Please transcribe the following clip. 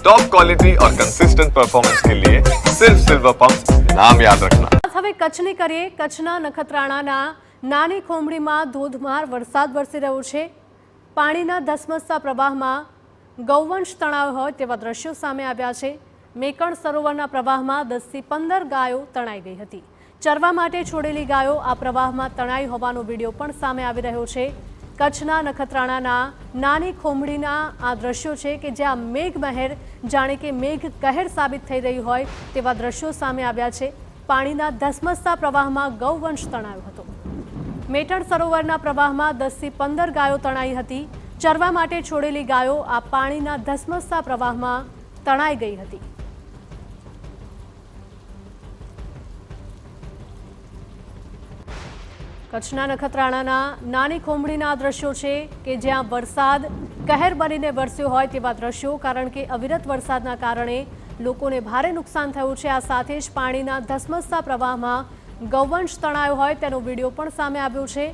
Top quality और consistent performance के लिए सिर्फ सिल्वर पंप नाम याद रखना। હવે કચ્છની કરીએ। કચ્છના નખત્રાણાના નાની ખોમડીમાં ધોધમાર વરસાદ વરસી રહ્યો છે। પાણીના ધસમસતા પ્રવાહમાં ગૌવંશ તણાવ હોય તેવા દ્રશ્યો સામે આવ્યા છે। મેકણ સરોવરના પ્રવાહમાં 10 થી 15 ગાયો તણાઈ ગઈ હતી। ચરવા માટે છોડેલી ગાયો આ પ્રવાહમાં તણાઈ હોવાનો વિડીયો પણ સામે આવી રહ્યો છે। કચ્છના નખત્રાણાના નાની ખોમડીના આ દ્રશ્યો છે કે જ્યાં મેઘમહેર જાણે કે મેઘ કહેર સાબિત થઈ રહી હોય તેવા દ્રશ્યો સામે આવ્યા છે। પાણીના ધસમસતા પ્રવાહમાં ગૌવંશ તણાયો હતો। મેટણ સરોવરના પ્રવાહમાં 10 થી 15 ગાયો તણાઈ હતી। ચરવા માટે છોડેલી ગાયો આ પાણીના ધસમસતા પ્રવાહમાં તણાઈ ગઈ હતી। કચ્છના નખત્રાણાના નાની ખોમડીના દ્રશ્યો છે કે જ્યાં વરસાદ કહેર બનીને વરસ્યો હોય તેવા દ્રશ્યો, કારણ કે અવિરત વરસાદના કારણે લોકોને ભારે નુકસાન થયું છે। આ સાથે જ પાણીના ધસમસતા પ્રવાહમાં ગૌવંશ તણાયો હોય તેનો વિડીયો પણ સામે આવ્યો છે।